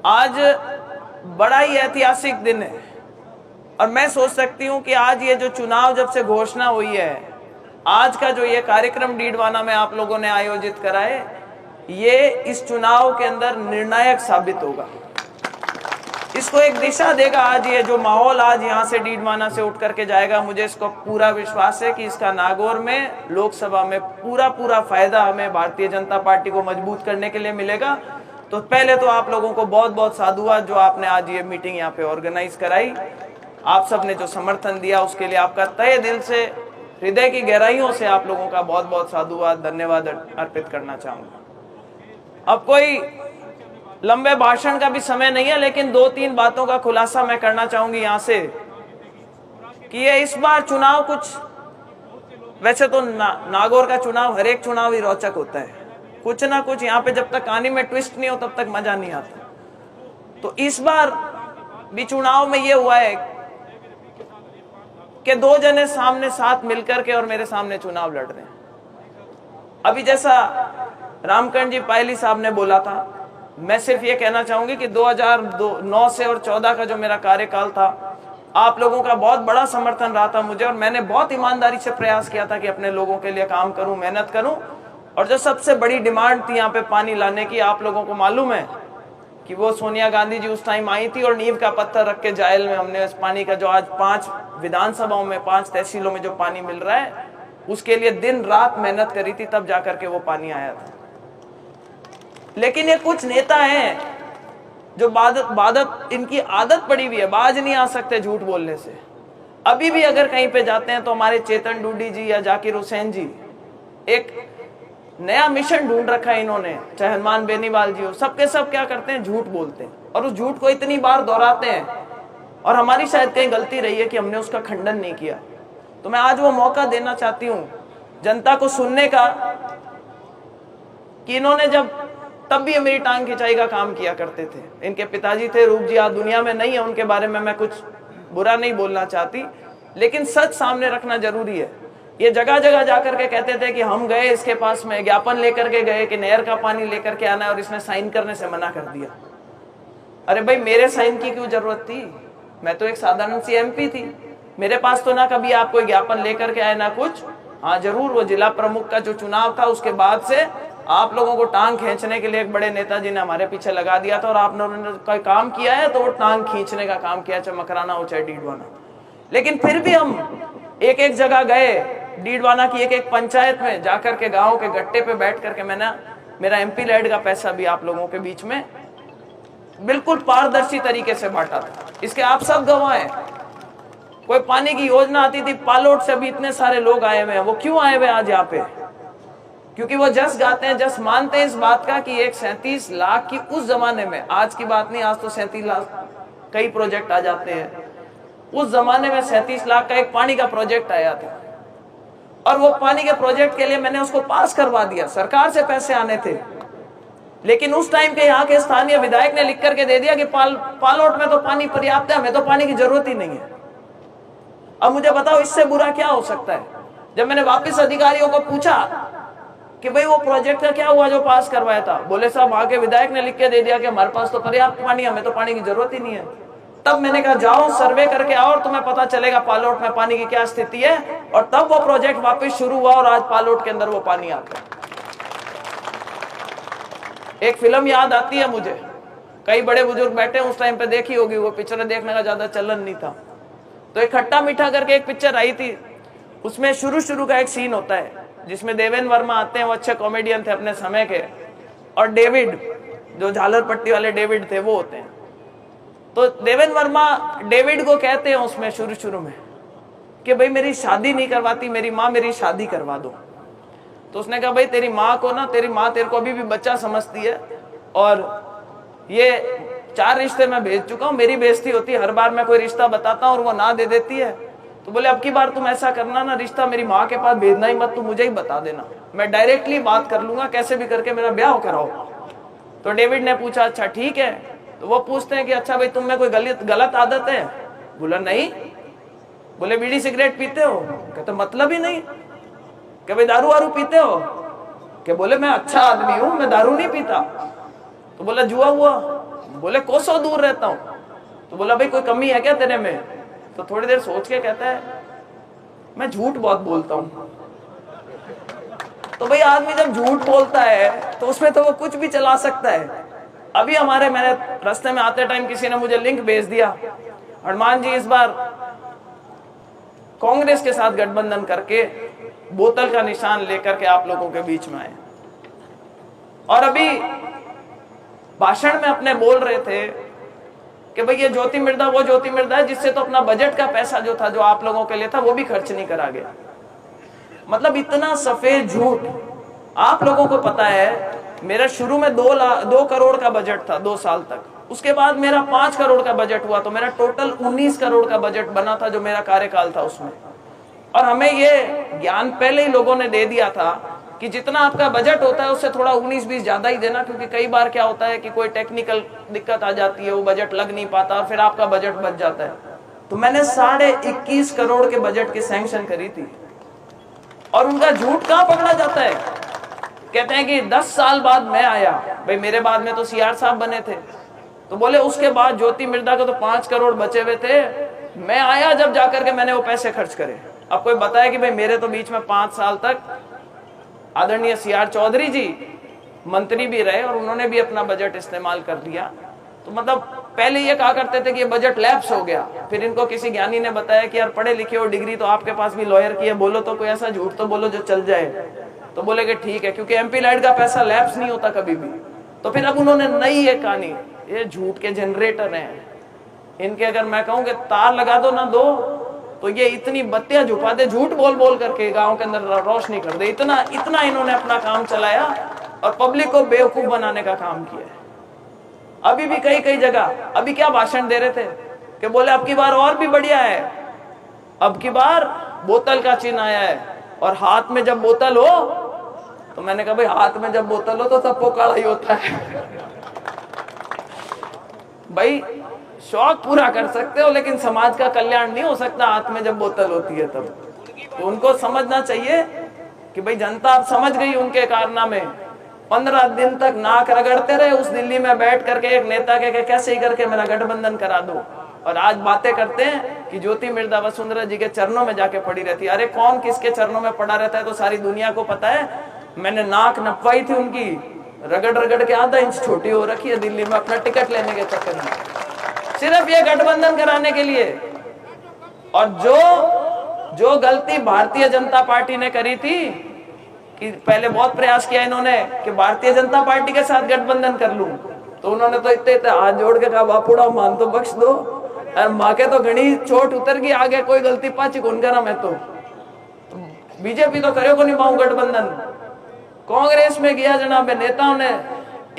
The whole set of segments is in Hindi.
आज बड़ा ही ऐतिहासिक दिन है और मैं सोच सकती हूं कि आज ये जो चुनाव जब से घोषणा हुई है, आज का जो ये कार्यक्रम डीडवाना में आप लोगों ने आयोजित करा है, ये इस चुनाव के अंदर निर्णायक साबित होगा। इसको एक दिशा देगा। आज ये जो माहौल आज यहाँ से डीडवाना से उठ करके जाएगा, मुझे इसको पूरा विश्वास है कि इसका नागौर में लोकसभा में पूरा फायदा हमें भारतीय जनता पार्टी को मजबूत करने के लिए मिलेगा। तो पहले तो आप लोगों को बहुत बहुत साधुवाद जो आपने आज ये मीटिंग यहाँ पे ऑर्गेनाइज कराई। आप सबने जो समर्थन दिया उसके लिए आपका तहे दिल से, हृदय की गहराइयों से आप लोगों का बहुत बहुत साधुवाद, धन्यवाद अर्पित करना चाहूंगा। अब कोई लंबे भाषण का भी समय नहीं है, लेकिन 2-3 बातों का खुलासा मैं करना चाहूंगी यहाँ से कि ये इस बार चुनाव कुछ, वैसे तो नागौर का चुनाव हर एक चुनाव ही रोचक होता है, कुछ ना कुछ यहाँ पे जब तक कहानी में ट्विस्ट नहीं हो तब तक मजा नहीं आता। तो इस बार भी चुनाव में ये हुआ है कि 2 जने सामने साथ मिलकर के और मेरे सामने चुनाव लड़ रहे हैं। अभी जैसा रामकरण जी पायली साहब ने बोला था, मैं सिर्फ ये कहना चाहूंगी कि 2009 से और 14 का जो मेरा कार्यकाल था, आप लोगों का बहुत बड़ा समर्थन रहा था मुझे, और मैंने बहुत ईमानदारी से प्रयास किया था कि अपने लोगों के लिए काम करूं, मेहनत करूं। और जो सबसे बड़ी डिमांड थी यहाँ पे पानी लाने की, आप लोगों को मालूम है कि वो सोनिया गांधी जी उस टाइम आई थी और नींव का पत्थर रख के जायल में हमने उस पानी का, जो आज 5 विधानसभाओं में 5 तहसीलों में जो पानी मिल रहा है, उसके लिए दिन रात मेहनत करी थी, तब जाकर के वो पानी आया था। लेकिन ये कुछ नेता हैं जो इनकी आदत पड़ी हुई है, बाज नहीं आ सकते झूठ बोलने से। अभी भी अगर कहीं पे जाते हैं तो हमारे चेतन डूडी जी या जाकिर हुसैन जी एक नया मिशन ढूंढ रखा है इन्होंने, चाहे हनुमान बेनीवाल जी हो, सबके सब क्या करते हैं, झूठ बोलते हैं और उस झूठ को इतनी बार दोहराते हैं, और हमारी शायद कहीं गलती रही है कि हमने उसका खंडन नहीं किया। तो मैं आज वो मौका देना चाहती हूँ जनता को सुनने का कि इन्होंने तब भी मेरी टांग खिंचाई का काम किया करते थे। इनके पिताजी थे, रूप जी आज दुनिया में नहीं है, उनके बारे में मैं कुछ बुरा नहीं बोलना चाहती, लेकिन सच सामने रखना जरूरी है। ये जगह जगह जाकर के कहते थे कि हम गए इसके पास में, ज्ञापन लेकर के गए कि नहर का पानी लेकर के आना है, और इसने साइन करने से मना कर दिया। अरे भाई, मेरे साइन की क्यों जरूरत थी? मैं तो एक साधारण सी MP थी, मेरे पास तो ना कभी आप कोई ज्ञापन लेकर के आए ना कुछ। हाँ जरूर, वो जिला प्रमुख का जो चुनाव था उसके बाद से आप लोगों को टांग खींचने के लिए एक बड़े नेताजी ने हमारे पीछे लगा दिया था, और आपने कोई काम किया है तो वो टांग खींचने का काम किया, चाहे मकराना हो चाहे डीडवाना। लेकिन फिर भी हम एक एक जगह गए, डीडवाना की एक एक पंचायत में जाकर के गाँव के गट्टे पे बैठ करके मैंने मेरा MP लैड का पैसा भी आप लोगों के बीच में बिल्कुल पारदर्शी तरीके से बांटा था। इसके आप सब गवाह हैं। कोई पानी की योजना आती थी, पालोट से भी इतने सारे लोग आए हुए हैं। वो क्यों आए हुए आज यहाँ पे? क्योंकि वो जस गाते हैं, जस मानते हैं इस बात का कि एक 37 लाख की उस जमाने में, आज की बात नहीं, आज तो 37 लाख कई प्रोजेक्ट आ जाते हैं, उस जमाने में 37 लाख का एक पानी का प्रोजेक्ट आया था, और वो पानी के प्रोजेक्ट के लिए मैंने उसको पास करवा दिया। सरकार से पैसे आने थे, लेकिन उस टाइम के यहाँ के स्थानीय विधायक ने लिख करके दे दिया कि पालोट में तो पानी पर्याप्त है, हमें तो पानी की जरूरत ही नहीं है। अब मुझे बताओ इससे बुरा क्या हो सकता है? जब मैंने वापस अधिकारियों को पूछा कि भाई वो प्रोजेक्ट का क्या हुआ जो पास करवाया था, बोले साहब वहां के विधायक ने लिख के दे दिया कि हमारे पास तो पर्याप्त पानी है, हमें तो पानी की जरूरत ही नहीं है। तब मैंने कहा जाओ सर्वे करके आओ और तुम्हें पता चलेगा पालोट में पानी की क्या स्थिति है, और तब वो प्रोजेक्ट वापस शुरू हुआ और आज पालोट के अंदर वो पानी आता है। एक फिल्म याद आती है मुझे, कई बड़े बुजुर्ग बैठे उस टाइम पे देखी होगी, वो पिक्चर देखने का ज्यादा चलन नहीं था, तो एक खट्टा मीठा करके एक पिक्चर आई थी, उसमें शुरू का एक सीन होता है जिसमें देवेंद्र वर्मा आते हैं, वो अच्छे कॉमेडियन थे अपने समय के, और डेविड जो झालर पट्टी वाले डेविड थे वो होते हैं। तो देवेंद्र वर्मा डेविड को कहते हैं उसमें शुरू में कि भाई मेरी शादी नहीं करवाती मेरी माँ, मेरी शादी करवा दो। तो उसने कहा भाई तेरी माँ को ना, तेरी माँ तेरे को अभी भी बच्चा समझती है, और ये 4 रिश्ते मैं भेज चुका हूँ, मेरी बेइज्जती होती है हर बार मैं कोई रिश्ता बताता हूँ और वो ना दे देती है। तो बोले अब की बार तुम ऐसा करना ना, रिश्ता मेरी माँ के पास भेजना ही मत, तुम मुझे ही बता देना, मैं डायरेक्टली बात कर लूंगा, कैसे भी करके मेरा ब्याह कराओ। तो डेविड ने पूछा अच्छा ठीक है। तो वो पूछते हैं कि अच्छा भाई तुम में कोई गलत आदत है? बोला नहीं। बोले बीड़ी सिगरेट पीते हो? कहते मतलब ही नहीं। कि भाई दारू वारू पीते हो? कि बोले मैं अच्छा आदमी हूं, मैं दारू नहीं पीता। तो बोला जुआ हुआ? बोले कोसों दूर रहता हूं। तो बोला भाई कोई कमी है क्या तेरे में? तो थोड़ी देर सोच के कहता है मैं झूठ बहुत बोलता हूं। तो भाई आदमी जब झूठ बोलता है तो उसमें तो वो कुछ भी चला सकता है। अभी मेरे रास्ते में आते टाइम किसी ने मुझे लिंक भेज दिया, हनुमान जी इस बार कांग्रेस के साथ गठबंधन करके बोतल का निशान लेकर के आप लोगों के बीच में आए। और अभी भाषण में अपने बोल रहे थे कि भाई ये ज्योति मिर्धा वो ज्योति मिर्धा है जिससे तो अपना बजट का पैसा जो था, जो आप लोगों के लिए था, वो भी खर्च नहीं करा गया। मतलब इतना सफेद झूठ। आप लोगों को पता है मेरा शुरू में 2 करोड़ का बजट था 2 साल तक, उसके बाद मेरा 5 करोड़ का बजट हुआ, तो मेरा टोटल 19 करोड़ का बजट बना था जो मेरा कार्यकाल था उसमें। और हमें ये ज्ञान पहले ही लोगों ने दे दिया था कि जितना आपका बजट होता है उससे थोड़ा 19-20 ज्यादा ही देना, क्योंकि कई बार क्या होता है कि कोई टेक्निकल दिक्कत आ जाती है, वो बजट लग नहीं पाता और फिर आपका बजट बच जाता है। तो मैंने 21.5 करोड़ के बजट की सैंक्शन करी थी। और उनका झूठ कहां पकड़ा जाता है? कहते हैं कि 10 साल बाद मैं आया। भाई मेरे बाद में तो सीआर साहब बने थे, तो बोले उसके बाद ज्योति मिर्धा को तो 5 करोड़ बचे हुए थे, मैं आया जब जाकर के मैंने वो पैसे खर्च करे। अब कोई बताया कि भाई मेरे तो बीच में 5 साल तक आदरणीय सीआर चौधरी जी मंत्री भी रहे और उन्होंने भी अपना बजट इस्तेमाल कर लिया। तो मतलब पहले ये कहा करते थे कि ये बजट लैप्स हो गया, फिर इनको किसी ज्ञानी ने बताया कि यार पढ़े लिखे हो, डिग्री तो आपके पास भी लॉयर की है, बोलो तो कोई ऐसा झूठ तो बोलो जो चल जाए। तो बोले कि ठीक है, क्योंकि एमपी लाइट का पैसा लैप्स नहीं होता कभी भी। तो फिर अब उन्होंने नई एक कहानी, ये झूठ के जनरेटर हैं इनके, अगर मैं कहूँ कि तार लगा दो ना 2 तो ये इतनी बत्तियां झुपा दे, झूठ बोल बोल करके गांव के अंदर रोशनी कर दे। इतना इन्होंने अपना काम चलाया और पब्लिक को बेवकूफ बनाने का काम किया है। अभी भी कई जगह अभी क्या भाषण दे रहे थे कि बोले अब की बार और भी बढ़िया है, अब की बार बोतल का चिन्ह आया है और हाथ में जब बोतल हो, तो मैंने कहा भाई हाथ में जब बोतल हो तो सबको काला ही होता है। भाई शौक पूरा कर सकते हो लेकिन समाज का कल्याण नहीं हो सकता हाथ में जब बोतल होती है तब। तो उनको समझना चाहिए कि भाई जनता अब समझ गई उनके कारनामे। 15 दिन तक नाक रगड़ते रहे उस दिल्ली में बैठ करके एक नेता के कैसे ही करके मेरा गठबंधन करा दो, और आज बातें करते हैं कि ज्योति मिर्धा वसुंधरा जी के चरणों में जाके पड़ी रहती है। अरे कौन किसके चरणों में पड़ा रहता है तो सारी दुनिया को पता है। मैंने नाक नपवाई थी उनकी, रगड़ रगड़ के आधा इंच छोटी हो रखी है दिल्ली में अपना टिकट लेने के चक्कर में, सिर्फ ये गठबंधन कराने के लिए। और जो गलती भारतीय जनता पार्टी ने करी थी कि पहले बहुत प्रयास किया इन्होंने कि भारतीय जनता पार्टी के साथ गठबंधन कर लूं, तो उन्होंने तो इतने हाथ जोड़ के कहा बापूड़ा मान तो बख्श दो, और माँ के तो घनी चोट उतर गई, आगे कोई गलती पाची कौन करा। मैं तो बीजेपी तो करे को नहीं पाऊं गठबंधन। कांग्रेस में गया जनाब नेताओं ने,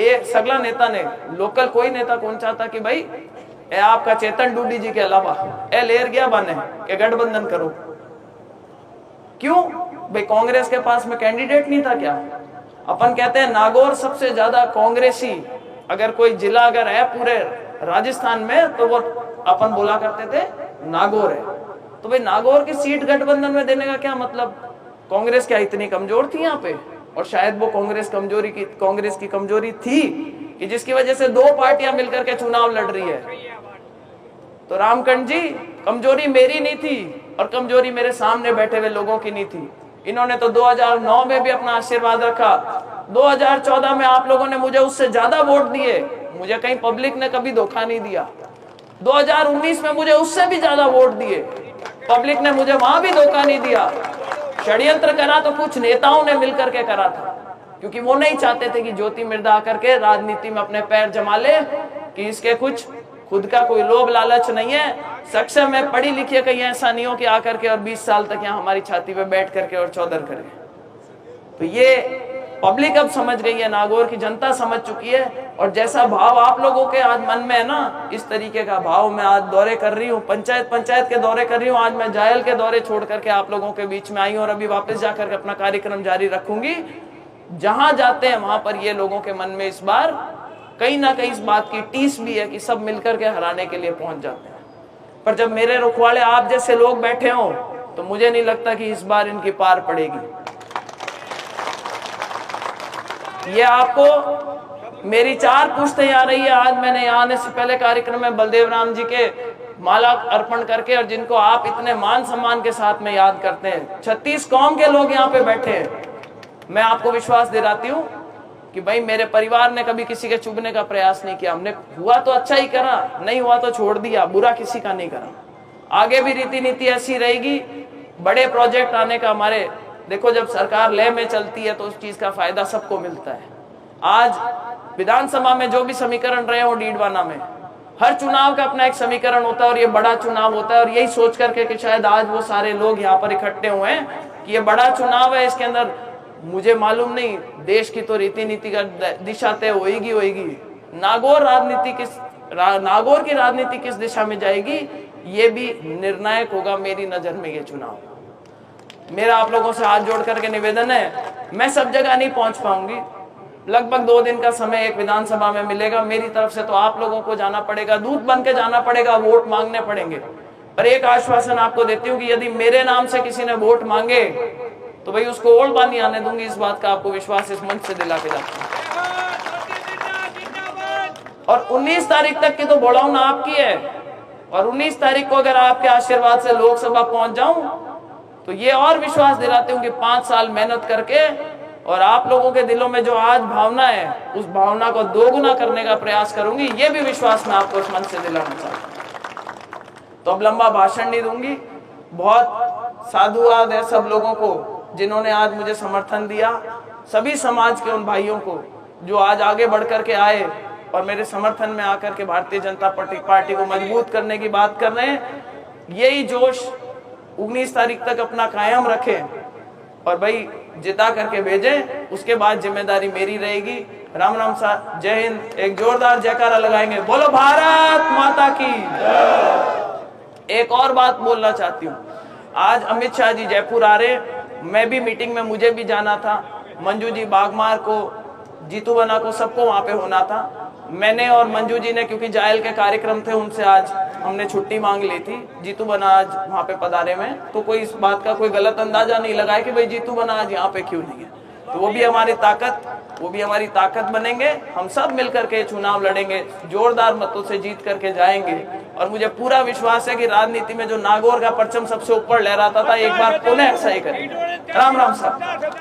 एक सगला नेता ने, लोकल कोई नेता कौन चाहता कि भाई ए आपका चेतन डूडी जी के अलावा ए लेर गया बने के गठबंधन करो। क्यों भाई? कांग्रेस के पास में कैंडिडेट नहीं था क्या? अपन कहते हैं नागौर सबसे ज्यादा कांग्रेसी अगर कोई जिला अगर है पूरे राजस्थान में तो वो अपन बोला करते थे नागौर है। तो भाई नागौर की सीट गठबंधन में देने का क्या मतलब? कांग्रेस क्या इतनी कमजोर थी यहाँ पे? और शायद वो कांग्रेस की कमजोरी थी कि जिसकी वजह से 2 पार्टियां मिलकर के चुनाव लड़ रही है। तो रामकंठ जी, कमजोरी मेरी नहीं थी और कमजोरी मेरे सामने बैठे हुए लोगों की नहीं थी। इन्होंने तो 2009 में भी अपना आशीर्वाद रखा, 2014 में आप लोगों ने मुझे उससे ज्यादा वोट दिए, मुझे कहीं पब्लिक ने कभी धोखा नहीं दिया। 2019 में मुझे उससे भी ज्यादा वोट दिए, पब्लिक ने मुझे वहां भी धोखा नहीं दिया। षड्यंत्र करा तो कुछ नेताओं ने मिलकर के करा था, क्योंकि वो नहीं चाहते थे कि ज्योति मिर्धा आकर के राजनीति में अपने पैर जमा ले, कि इसके कुछ खुद का कोई लोभ लालच नहीं है, सक्षम है, पढ़ी लिखी है, कहीं ऐसा नहीं हो कि आकर के और 20 साल तक यहाँ हमारी छाती पे बैठ करके और चौधर करे। तो ये पब्लिक अब समझ गई है, नागौर की जनता समझ चुकी है। और जैसा भाव आप लोगों के आज मन में है ना, इस तरीके का भाव मैं आज दौरे कर रही हूँ, पंचायत के दौरे कर रही हूँ। आज मैं जायल के दौरे छोड़ करके आप लोगों के बीच में आई हूँ और अभी वापस जाकर के अपना कार्यक्रम जारी रखूंगी। जहां जाते हैं वहां पर ये लोगों के मन में इस बार कहीं ना कहीं इस बात की टीस भी है कि सब मिलकर के हराने के लिए पहुंच जाते हैं। पर जब मेरे रुखवाड़े आप जैसे लोग बैठे हों तो मुझे नहीं लगता कि इस बार इनकी पार पड़ेगी। ये आपको मेरी 4 पुश्तें यहाँ रही है। आज मैंने यहाँ आने से पहले कार्यक्रम में बलदेव राम जी के माला अर्पण करके, और जिनको आप इतने मान सम्मान के साथ में याद करते हैं, 36 कौम के लोग यहाँ पे बैठे हैं। मैं आपको विश्वास दिलाती हूँ कि भाई मेरे परिवार ने कभी किसी के चुभने का प्रयास नहीं किया। हमने हुआ तो अच्छा ही करा, नहीं हुआ तो छोड़ दिया, बुरा किसी का नहीं करा। आगे भी रीति नीति ऐसी रहेगी। बड़े प्रोजेक्ट आने का हमारे, देखो जब सरकार लय में चलती है तो उस चीज का फायदा सबको मिलता है। आज विधानसभा में जो भी समीकरण रहे हो डीडवाना में, हर चुनाव का अपना एक समीकरण होता है और ये बड़ा चुनाव होता है। और यही सोच करके कि शायद आज वो सारे लोग यहाँ पर इकट्ठे हुए हैं कि ये बड़ा चुनाव है, इसके अंदर मुझे मालूम नहीं देश की तो रीति नीति का दिशा तय होगी। नागौर की राजनीति किस दिशा में जाएगी ये भी निर्णायक होगा मेरी नजर में ये चुनाव। मेरा आप लोगों से हाथ जोड़ करके निवेदन है, मैं सब जगह नहीं पहुंच पाऊंगी, लगभग 2 दिन का समय एक विधानसभा में मिलेगा। मेरी तरफ से तो आप लोगों को जाना पड़ेगा, दूत बन के जाना पड़ेगा, वोट मांगने पड़ेंगे। पर एक आश्वासन आपको देती हूँ कि यदि मेरे नाम से किसी ने वोट मांगे तो भाई उसको ओल्ड पानी आने दूंगी। इस बात का आपको विश्वास इस मंच से दिला के जाता हूँ। और 19 तारीख तक की तो बढ़ाऊं आपकी है, और 19 तारीख को अगर आपके आशीर्वाद से लोकसभा पहुंच जाऊं तो ये और विश्वास दिलाते हूं कि 5 साल मेहनत करके और आप लोगों के दिलों में जो आज भावना है उस भावना को 2 गुना करने का प्रयास करूंगी। ये भी विश्वास मैं आपको इस मंच से दिलाना चाहता हूं। तो अब लंबा भाषण नहीं दूंगी। बहुत साधुवाद है सब लोगों को जिन्होंने आज मुझे समर्थन दिया, सभी समाज के उन भाइयों को जो आज आगे बढ़ करके आए और मेरे समर्थन में आकर के भारतीय जनता पार्टी को मजबूत करने की बात कर रहे हैं। यही जोश 19 तारीख तक अपना कायम रखें और भाई जिता करके भेजें। उसके बाद जिम्मेदारी मेरी रहेगी। राम राम साहब, जय हिंद। एक जोरदार जयकारा लगाएंगे, बोलो भारत माता की। एक और बात बोलना चाहती हूँ, आज अमित शाह जी जयपुर आ रहे, मैं भी मीटिंग में मुझे भी जाना था। मंजू जी बागमार को, जीतू बना को, सबको वहां पे होना था। मैंने और मंजू जी ने, क्योंकि जायल के कार्यक्रम थे, उनसे आज हमने छुट्टी मांग ली थी। जीतू बना आज वहां पे पधारे में, तो कोई इस बात का कोई गलत अंदाजा नहीं लगाए कि भाई जीतू बना आज यहाँ पे क्यों नहीं है। तो वो भी हमारी ताकत बनेंगे। हम सब मिलकर के चुनाव लड़ेंगे, जोरदार मतों से जीत करके जाएंगे। और मुझे पूरा विश्वास है कि राजनीति में जो नागौर का परचम सबसे ऊपर लहराता था, एक बार पुनः ऐसा ही करेंगे। राम राम साहब।